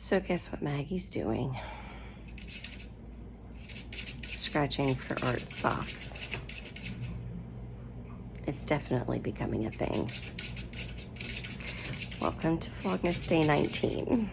So guess what Maggie's doing? Scratching for Art's socks. It's definitely becoming a thing. Welcome to Vlogmas Day 19.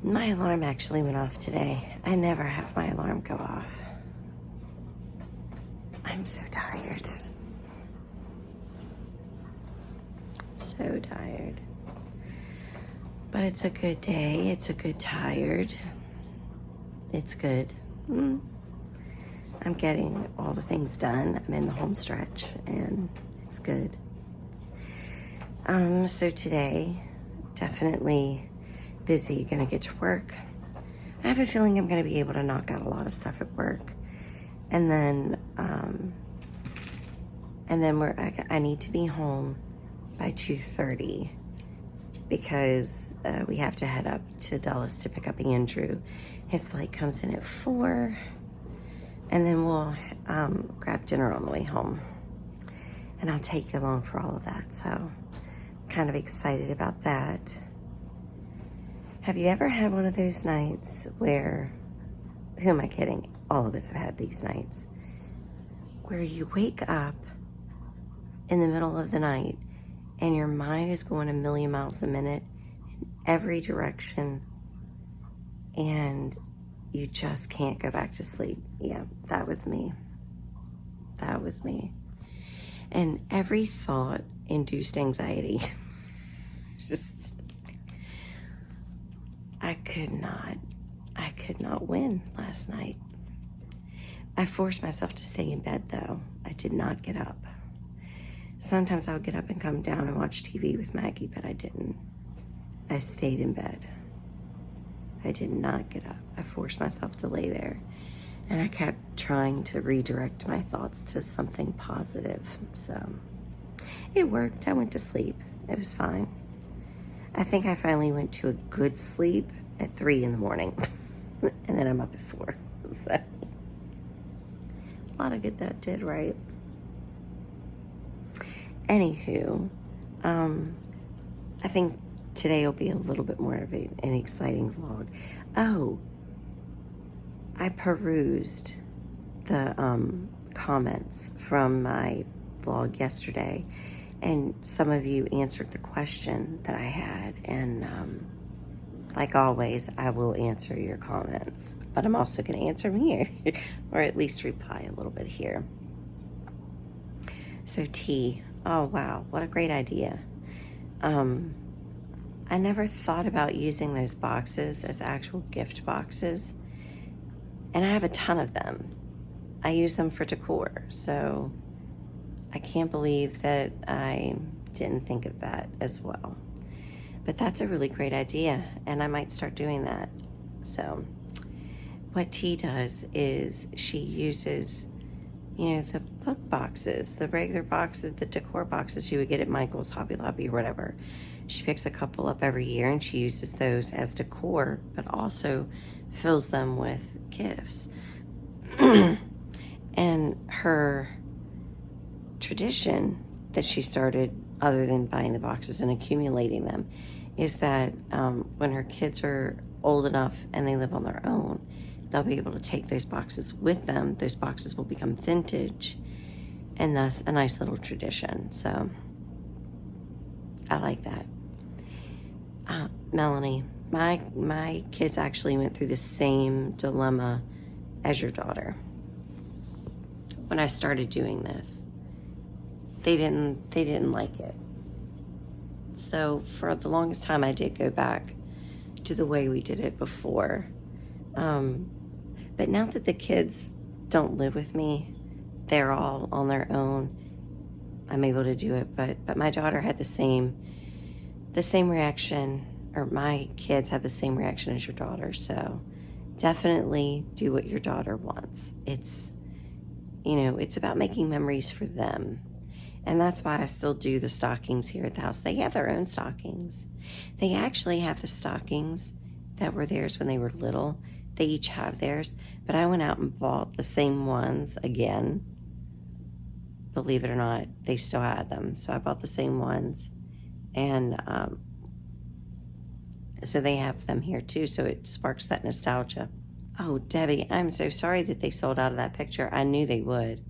My alarm actually went off today. I never have my alarm go off. I'm so tired. So tired. But it's a good day. It's a good tired. It's good. I'm getting all the things done. I'm in the home stretch and it's good. So today, definitely busy, gonna get to work. I have a feeling I'm gonna be able to knock out a lot of stuff at work. And then I need to be home by 2:30 because we have to head up to Dallas to pick up Andrew. His flight comes in at 4, and then we'll grab dinner on the way home. And I'll take you along for all of that, so I'm kind of excited about that. Have you ever had one of those nights where, who am I kidding? All of us have had these nights, where you wake up in the middle of the night and your mind is going a million miles a minute in every direction and you just can't go back to sleep? Yeah, that was me. That was me. And every thought induced anxiety. Just, I could not win last night. I forced myself to stay in bed though. I did not get up. Sometimes I would get up and come down and watch TV with Maggie, but I didn't. I stayed in bed. I did not get up. I forced myself to lay there. And I kept trying to redirect my thoughts to something positive. So it worked. I went to sleep. It was fine. I think I finally went to a good sleep at 3 in the morning. And then I'm up at 4. So a lot of good that did, right? Anywho, I think today will be a little bit more of an exciting vlog. Oh, I perused the comments from my vlog yesterday, and some of you answered the question that I had, and like always, I will answer your comments, but I'm also going to answer them here, or at least reply a little bit here. So T, oh wow, what a great idea. I never thought about using those boxes as actual gift boxes, and I have a ton of them. I use them for decor, so I can't believe that I didn't think of that as well. But that's a really great idea, and I might start doing that. So what T does is she uses, you know, the book boxes, the regular boxes, the decor boxes you would get at Michael's, Hobby Lobby, or whatever. She picks a couple up every year and she uses those as decor, but also fills them with gifts. And her tradition that she started, other than buying the boxes and accumulating them, is that when her kids are old enough and they live on their own, they'll be able to take those boxes with them. Those boxes will become vintage, and thus a nice little tradition. So I like that. Melanie, my kids actually went through the same dilemma as your daughter. When I started doing this, they didn't like it. So for the longest time, I did go back to the way we did it before. But now that the kids don't live with me, they're all on their own, I'm able to do it. But my daughter had the same reaction, or my kids had the same reaction as your daughter. So definitely do what your daughter wants. It's You know, it's about making memories for them. And that's why I still do the stockings here at the house. They have their own stockings. They actually have the stockings that were theirs when they were little. They each have theirs. But I went out and bought the same ones again. Believe it or not, they still had them. So I bought the same ones. And so they have them here too. So it sparks that nostalgia. Oh, Debbie, I'm so sorry that they sold out of that picture. I knew they would.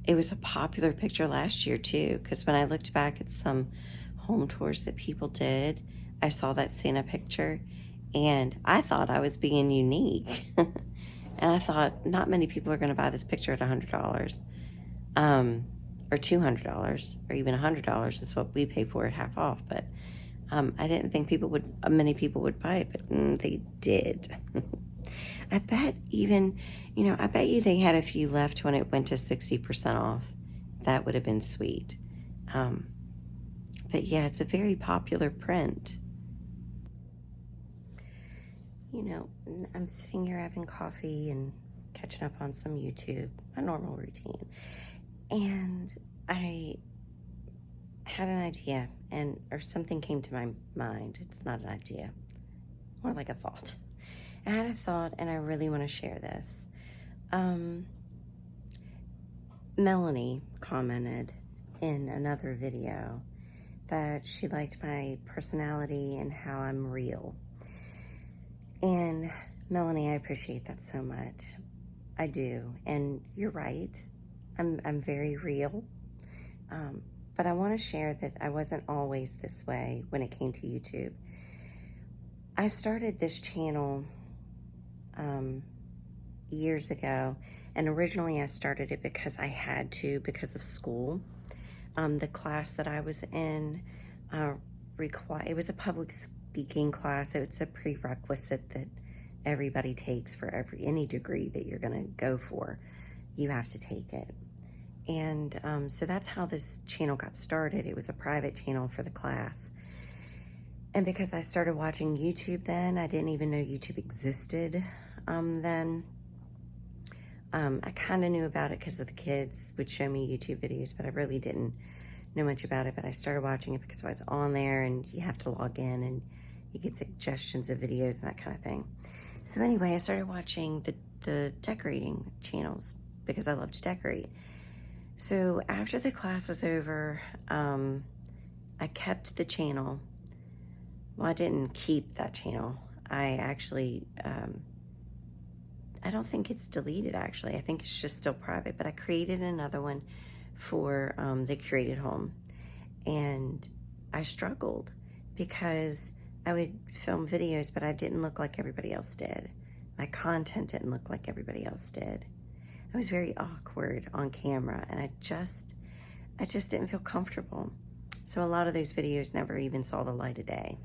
It was a popular picture last year too, because when I looked back at some home tours that people did, I saw that Santa picture and I thought I was being unique. And I thought not many people are going to buy this picture at $100 or $200 or even $100 is what we pay for it half off. But I didn't think many people would buy it, but they did. I bet even, I bet you they had a few left when it went to 60% off. That would have been sweet. But yeah, it's a very popular print. I'm sitting here having coffee and catching up on some YouTube, my normal routine. And I had an idea or something came to my mind. It's not an idea, more like a thought. I had a thought and I really want to share this. Melanie commented in another video that she liked my personality and how I'm real. And Melanie, I appreciate that so much. I do. And you're right. I'm very real. But I want to share that I wasn't always this way when it came to YouTube. I started this channel years ago, and originally I started it because I had to, because of school. The class that I was in it was a public speaking class. It's a prerequisite that everybody takes for any degree that you're going to go for. You have to take it. And so that's how this channel got started. It was a private channel for the class. And because I started watching YouTube then, I didn't even know YouTube existed then. I kind of knew about it because of the kids would show me YouTube videos, but I really didn't know much about it. But I started watching it because I was on there and you have to log in and you get suggestions of videos and that kind of thing. So anyway, I started watching the decorating channels because I love to decorate. So after the class was over, I kept the channel. Well, I didn't keep that channel. I actually, I don't think it's deleted actually. I think it's just still private, but I created another one for the curated home. And I struggled because I would film videos, but I didn't look like everybody else did. My content didn't look like everybody else did. I was very awkward on camera and I just didn't feel comfortable. So a lot of those videos never even saw the light of day.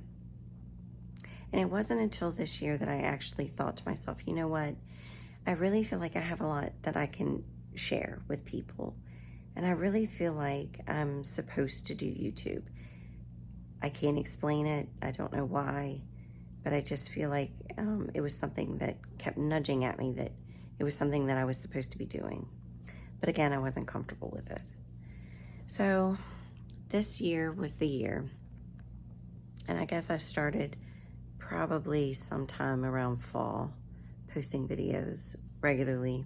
And it wasn't until this year that I actually thought to myself, you know what? I really feel like I have a lot that I can share with people. And I really feel like I'm supposed to do YouTube. I can't explain it. I don't know why, but I just feel like it was something that kept nudging at me that it was something that I was supposed to be doing. But again, I wasn't comfortable with it. So this year was the year. And I guess I started probably sometime around fall, posting videos regularly.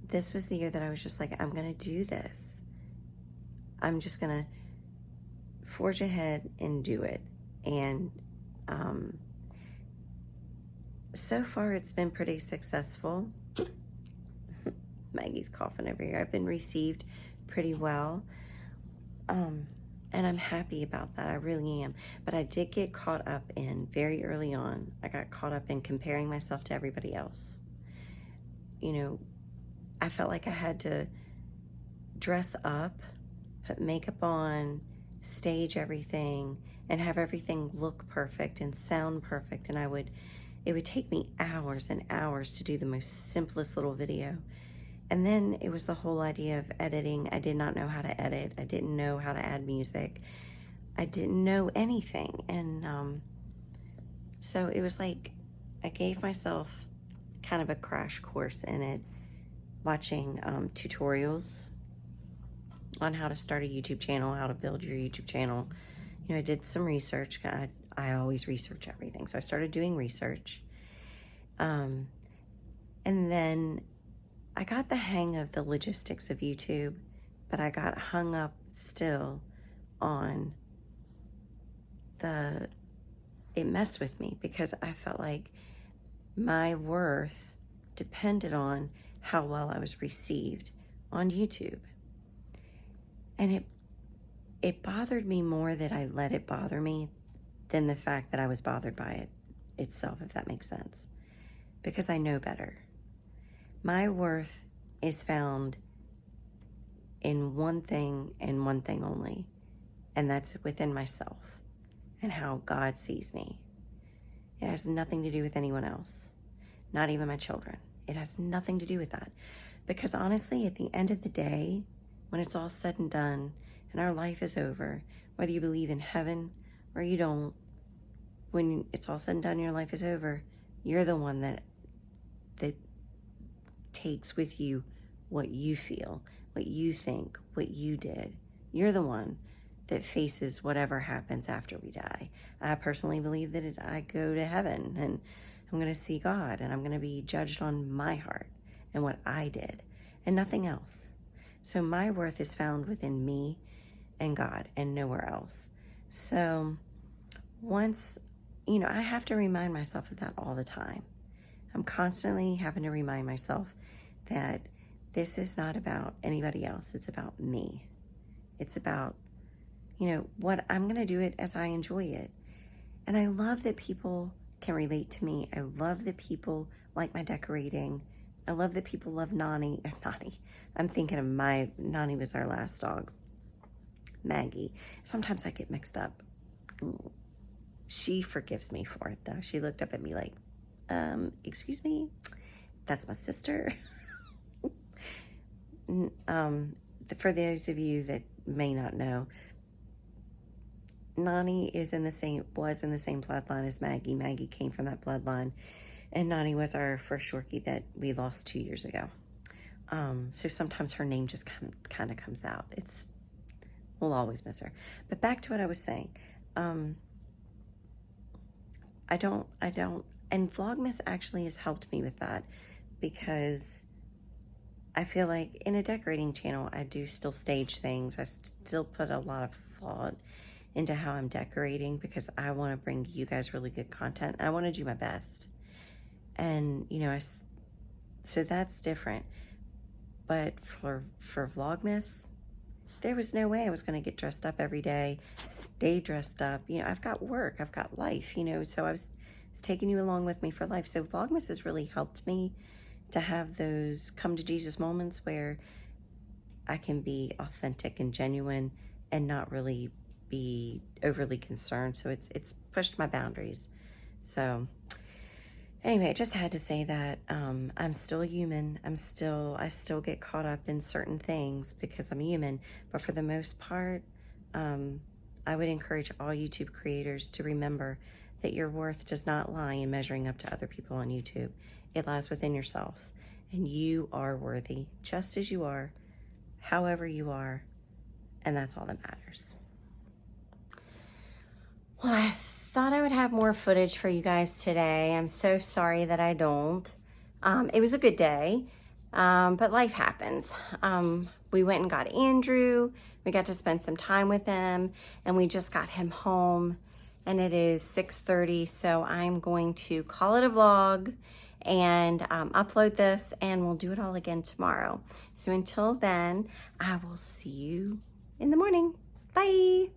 This was the year that I was just like, I'm gonna do this. I'm just gonna forge ahead and do it. And so far it's been pretty successful. Maggie's coughing over here. I've been received pretty well. And I'm happy about that. I really am. But I did get caught up in, very early on, I got caught up in comparing myself to everybody else. You know, I felt like I had to dress up, put makeup on, stage everything, and have everything look perfect and sound perfect. And it would take me hours and hours to do the most simplest little video. And then it was the whole idea of editing. I did not know how to edit. I didn't know how to add music. I didn't know anything. And so it was like I gave myself kind of a crash course in it, watching tutorials on how to start a YouTube channel, how to build your YouTube channel. You know, I did some research. I always research everything. So I started doing research. And then I got the hang of the logistics of YouTube, but I got hung up still on it messed with me because I felt like my worth depended on how well I was received on YouTube. And it bothered me more that I let it bother me than the fact that I was bothered by it itself, if that makes sense. Because I know better. My worth is found in one thing and one thing only, and that's within myself and how God sees me. It has nothing to do with anyone else, not even my children. It has nothing to do with that. Because honestly, at the end of the day, when it's all said and done and our life is over, whether you believe in heaven or you don't, when it's all said and done, your life is over, you're the one that takes with you what you feel, what you think, what you did. You're the one that faces whatever happens after we die. I personally believe that I go to heaven and I'm going to see God and I'm going to be judged on my heart and what I did and nothing else. So my worth is found within me and God and nowhere else. So once, you know, I have to remind myself of that all the time. I'm constantly having to remind myself that this is not about anybody else. It's about me. It's about, you know, what I'm going to do it as I enjoy it. And I love that people can relate to me. I love that people like my decorating. I love that people love Nani. I'm thinking of Nani was our last dog. Maggie. Sometimes I get mixed up. She forgives me for it though. She looked up at me like, excuse me, that's my sister. For those of you that may not know, Nani was in the same bloodline as Maggie. Maggie came from that bloodline, and Nani was our first Yorkie that we lost 2 years ago. So sometimes her name just kind of comes out. We'll always miss her. But back to what I was saying. I don't, and Vlogmas actually has helped me with that because I feel like in a decorating channel, I do still stage things. I still put a lot of thought into how I'm decorating because I want to bring you guys really good content. I want to do my best. And, you know, so that's different. But for Vlogmas, there was no way I was going to get dressed up every day, stay dressed up. You know, I've got work, I've got life, you know, so I was taking you along with me for life. So Vlogmas has really helped me to have those come to Jesus moments where I can be authentic and genuine and not really be overly concerned. So it's pushed my boundaries. So anyway, I just had to say that I'm still human. I still get caught up in certain things because I'm human. But for the most part, I would encourage all YouTube creators to remember that your worth does not lie in measuring up to other people on YouTube. It lies within yourself. And you are worthy just as you are, however you are. And that's all that matters. Well, I thought I would have more footage for you guys today. I'm so sorry that I don't. It was a good day, but life happens. We went and got Andrew. We got to spend some time with him, and we just got him home, and it is 6:30, so I'm going to call it a vlog and upload this, and we'll do it all again tomorrow. So until then, I will see you in the morning. Bye.